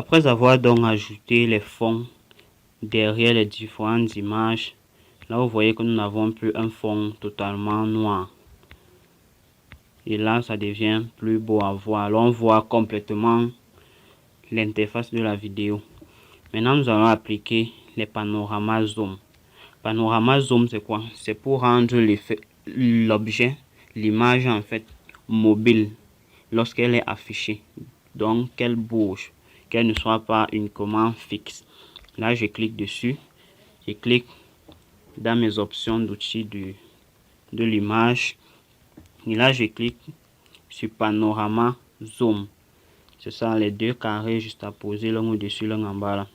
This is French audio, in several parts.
Après avoir donc ajouté les fonds derrière les différentes images, là vous voyez que nous n'avons plus un fond totalement noir. Et là ça devient plus beau à voir. Alors on voit complètement l'interface de la vidéo. Maintenant nous allons appliquer les panoramas zoom. Panorama zoom c'est quoi? C'est pour rendre l'objet, l'image en fait mobile lorsqu'elle est affichée, donc qu'elle bouge, qu'elle ne soit pas uniquement fixe. Là je clique dessus, je clique dans mes options d'outils de l'image et là je clique sur panorama zoom. C'est ça, les deux carrés juste à poser l'un au-dessus l'un en bas là.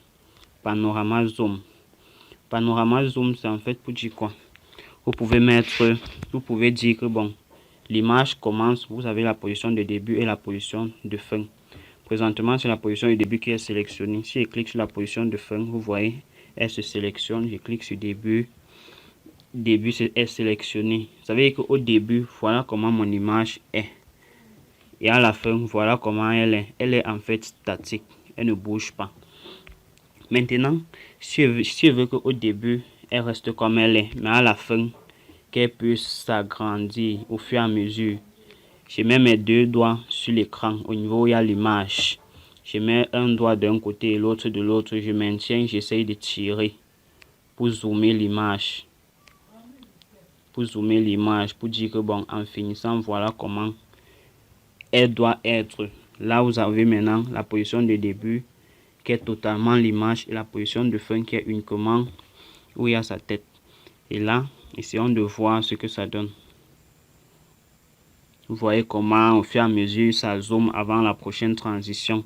Panorama zoom. Panorama zoom c'est en fait pour dire quoi? Vous pouvez dire que bon, l'image commence, vous avez la position de début et la position de fin. Présentement c'est la position de début qui est sélectionnée. Si je clique sur la position de fin, vous voyez elle se sélectionne. Je clique sur début est sélectionné. Ça veut dire qu'au début voilà comment mon image est et à la fin voilà comment elle est en fait statique, elle ne bouge pas. Maintenant si je veux qu'au début elle reste comme elle est, mais à la fin qu'elle puisse s'agrandir au fur et à mesure, je mets mes deux doigts sur l'écran au niveau où il y a l'image. Je mets un doigt d'un côté et l'autre de l'autre, je maintiens, j'essaye de tirer pour zoomer l'image. Pour dire que bon, en finissant, voilà comment elle doit être. Là vous avez maintenant la position de début qui est totalement l'image et la position de fin qui est uniquement où il y a sa tête. Et là, essayons de voir ce que ça donne. Vous voyez comment au fur et à mesure ça zoome avant la prochaine transition.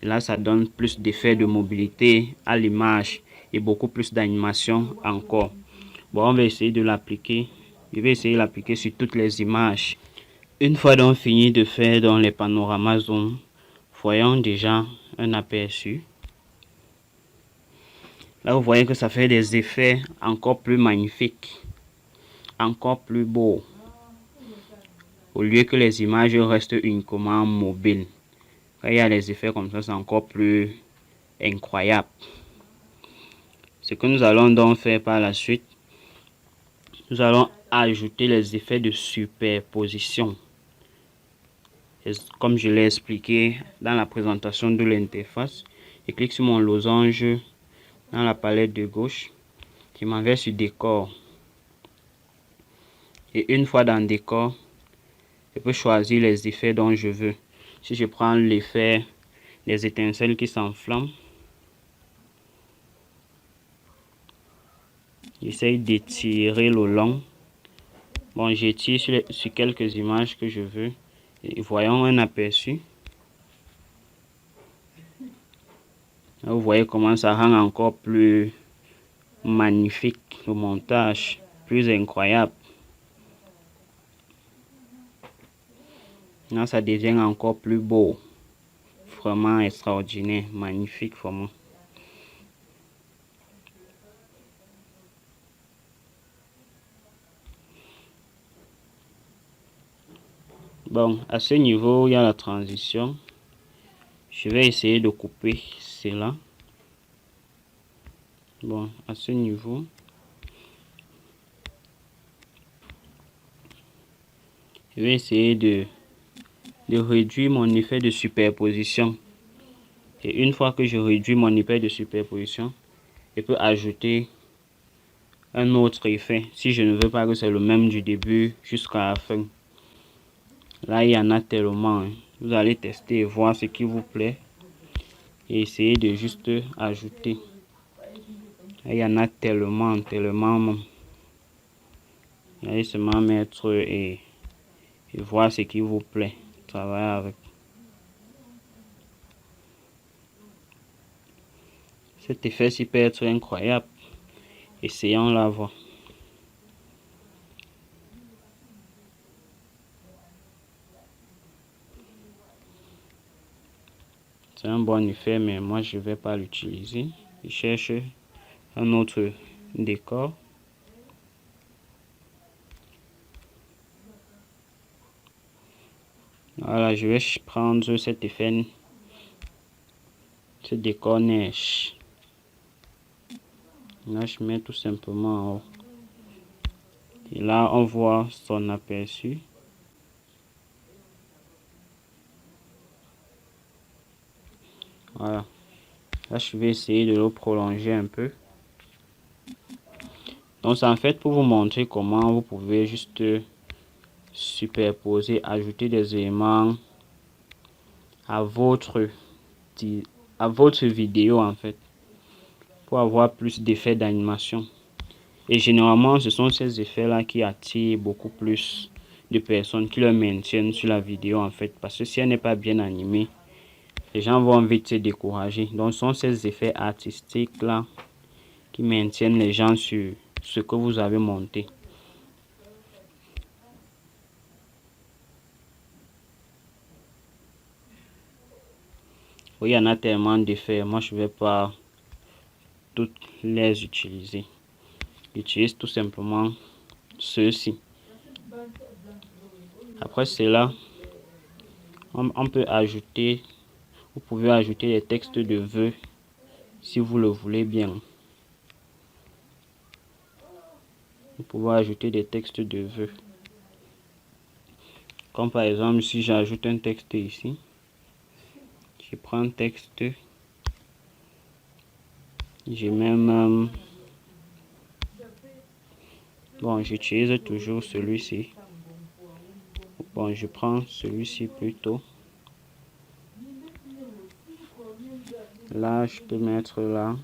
Et là ça donne plus d'effet de mobilité à l'image et beaucoup plus d'animation encore. Bon, on va essayer de l'appliquer. Je vais essayer de l'appliquer sur toutes les images. Une fois donc fini de faire dans les panoramas zoom, voyons déjà un aperçu. Là vous voyez que ça fait des effets encore plus magnifiques, encore plus beaux. Au lieu que les images restent uniquement mobiles. Quand il y a les effets comme ça, c'est encore plus incroyable. Ce que nous allons donc faire par la suite, nous allons ajouter les effets de superposition. Comme je l'ai expliqué dans la présentation de l'interface, je clique sur mon losange dans la palette de gauche, je m'en vais sur décor. Et une fois dans décor, je peux choisir les effets dont je veux. Si je prends l'effet des étincelles qui s'enflamment, j'essaye d'étirer le long. Bon, j'étire sur quelques images que je veux. Et voyons un aperçu. Là, vous voyez comment ça rend encore plus magnifique le montage, plus incroyable. Là, ça devient encore plus beau. Vraiment extraordinaire, magnifique vraiment. Bon, à ce niveau, il y a la transition. Je vais essayer de couper cela. Bon, à ce niveau, je vais essayer de réduire mon effet de superposition. Et une fois que je réduis mon effet de superposition, je peux ajouter un autre effet si je ne veux pas que c'est le même du début jusqu'à la fin. Là, il y en a tellement. Hein. Vous allez tester et voir ce qui vous plaît. Et essayer de juste ajouter. Là, il y en a tellement. Vous allez seulement mettre et voir ce qui vous plaît. Travailler avec. Cet effet-ci peut être incroyable. Essayons la voir. C'est un bon effet, mais moi je vais pas l'utiliser. Je cherche un autre décor. Voilà, je vais prendre cet ce décor neige. Là, je mets tout simplement en haut. Et là, on voit son aperçu. Voilà. Là, je vais essayer de le prolonger un peu. Donc, c'est en fait pour vous montrer comment vous pouvez juste superposer, ajouter des éléments à votre vidéo en fait, pour avoir plus d'effets d'animation. Et généralement, ce sont ces effets-là qui attirent beaucoup plus de personnes, qui le maintiennent sur la vidéo en fait. Parce que si elle n'est pas bien animée, les gens vont vite se décourager. Donc, ce sont ces effets artistiques-là qui maintiennent les gens sur ce que vous avez monté. Oui, il y en a tellement d'effets. Moi, je ne vais pas toutes les utiliser. J'utilise tout simplement ceux-ci. Après cela, on peut ajouter, vous pouvez ajouter les textes de vœux si vous le voulez bien. Vous pouvez ajouter des textes de vœux. Comme par exemple, si j'ajoute un texte ici, je prends un texte, j'ai même... bon, j'utilise toujours celui-ci. Bon, je prends celui-ci plutôt. Là, je peux mettre là.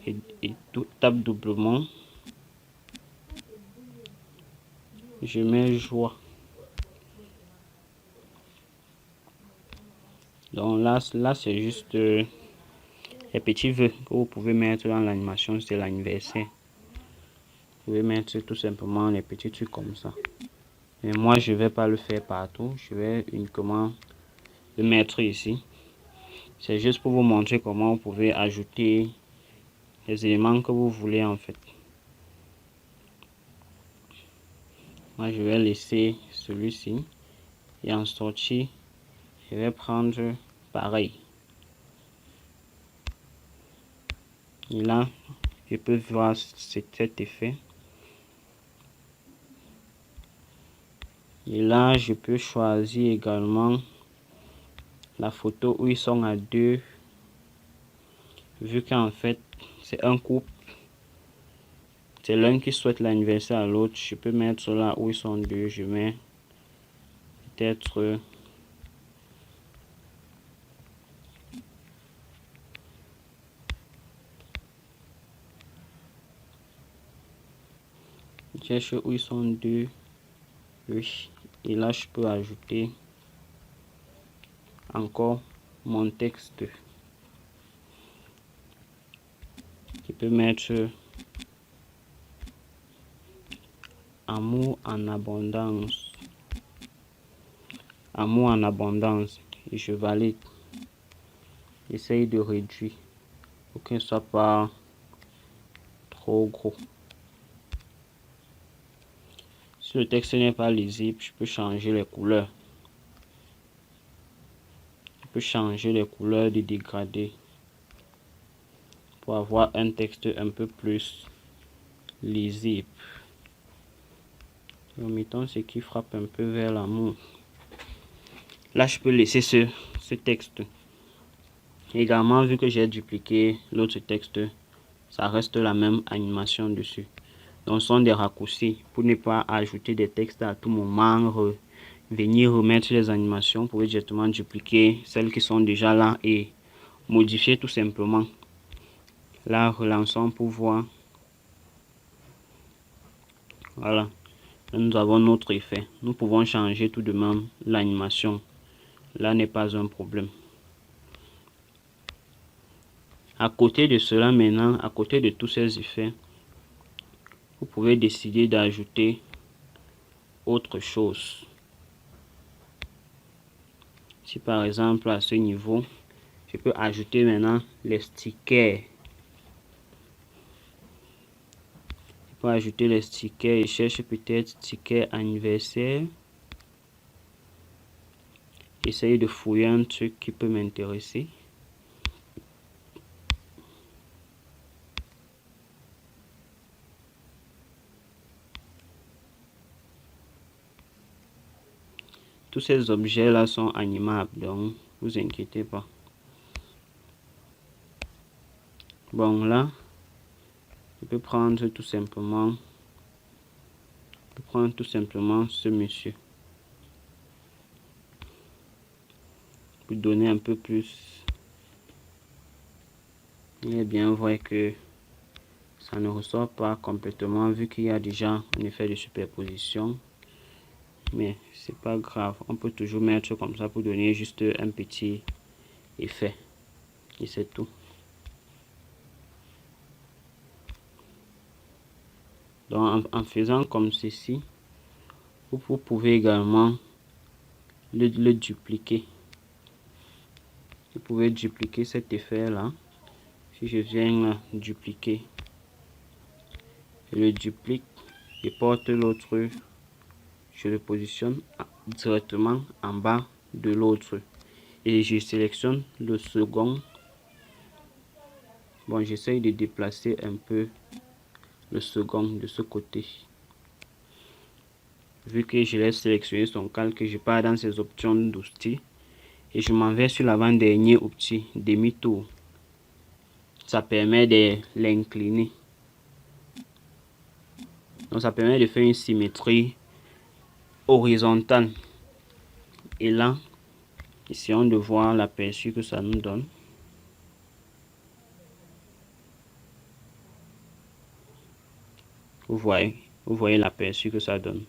Et tout, tape doublement. Je mets joie. Donc là c'est juste les petits vœux que vous pouvez mettre dans l'animation, c'est l'anniversaire. Vous pouvez mettre tout simplement les petits trucs comme ça. Mais moi, je vais pas le faire partout. Je vais uniquement le mettre ici. C'est juste pour vous montrer comment vous pouvez ajouter les éléments que vous voulez en fait. Moi, je vais laisser celui-ci. Et en sortie, je vais prendre pareil. Et là, je peux voir cet effet. Et là, je peux choisir également la photo où ils sont à deux. Vu qu'en fait, c'est un couple. C'est l'un qui souhaite l'anniversaire à l'autre. Je peux mettre là où ils sont deux. Je mets peut-être... je cherche où ils sont deux. Oui. Et là, je peux ajouter encore mon texte. Je peux mettre amour en abondance. Amour en abondance. Et je valide. J'essaye de réduire pour qu'il ne soit pas trop gros. Si le texte n'est pas lisible, je peux changer les couleurs. Je peux changer les couleurs de dégradé pour avoir un texte un peu plus lisible. Omettons ce qui frappe un peu vers l'amour. Là, je peux laisser ce texte. Également, vu que j'ai dupliqué l'autre texte, ça reste la même animation dessus. Donc, ce sont des raccourcis pour ne pas ajouter des textes à tout moment, venir remettre les animations. Vous pouvez directement dupliquer celles qui sont déjà là et modifier tout simplement. Là, relançons pour voir. Voilà. Là, nous avons notre effet. Nous pouvons changer tout de même l'animation. Là n'est pas un problème. À côté de cela maintenant, à côté de tous ces effets, vous pouvez décider d'ajouter autre chose. Si par exemple à ce niveau, je peux ajouter maintenant les stickers. Je peux ajouter les stickers. Je cherche peut-être sticker anniversaire. Essayer de fouiller un truc qui peut m'intéresser. tous ces objets là sont animables, donc vous inquiétez pas. Bon, là je peux prendre tout simplement ce monsieur pour donner un peu plus. Il est bien vrai que ça ne ressort pas complètement vu qu'il y a déjà un effet de superposition, mais c'est pas grave, on peut toujours mettre comme ça pour donner juste un petit effet et c'est tout. Donc en faisant comme ceci, vous pouvez également le dupliquer. Vous pouvez dupliquer cet effet là. Si je viens là, dupliquer, je le duplique, je porte l'autre, je le positionne directement en bas de l'autre et je sélectionne le second. Bon, j'essaye de déplacer un peu le second de ce côté. Vu que je l'ai sélectionné son calque, je pars dans ces options d'outils et je m'en vais sur l'avant-dernier outil, demi-tour. Ça permet de l'incliner. Donc ça permet de faire une symétrie horizontale. Et là, essayons de voir l'aperçu que ça nous donne. Vous voyez l'aperçu que ça donne.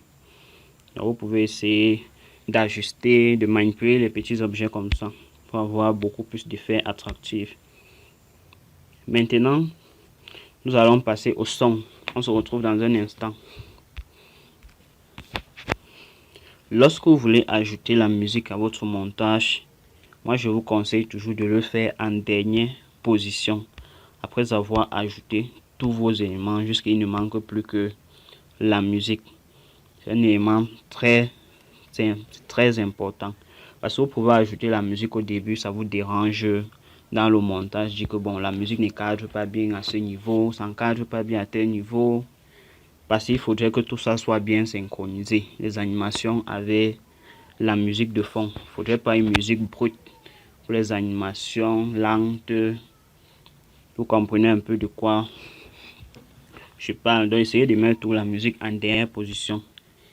Donc vous pouvez essayer d'ajuster, de manipuler les petits objets comme ça pour avoir beaucoup plus d'effets attractifs. Maintenant, nous allons passer au son. On se retrouve dans un instant. Lorsque vous voulez ajouter la musique à votre montage, moi je vous conseille toujours de le faire en dernière position. Après avoir ajouté tous vos éléments, jusqu'il ne manque plus que la musique. C'est un élément très important. Parce que vous pouvez ajouter la musique au début, ça vous dérange dans le montage. Dit que bon, la musique ne cadre pas bien à ce niveau, ça ne cadre pas bien à tel niveau. Parce qu'il faudrait que tout ça soit bien synchronisé. Les animations avec la musique de fond. Il ne faudrait pas une musique brute pour les animations lentes. Vous comprenez un peu de quoi je parle. Donc essayez de mettre toute la musique en dernière position.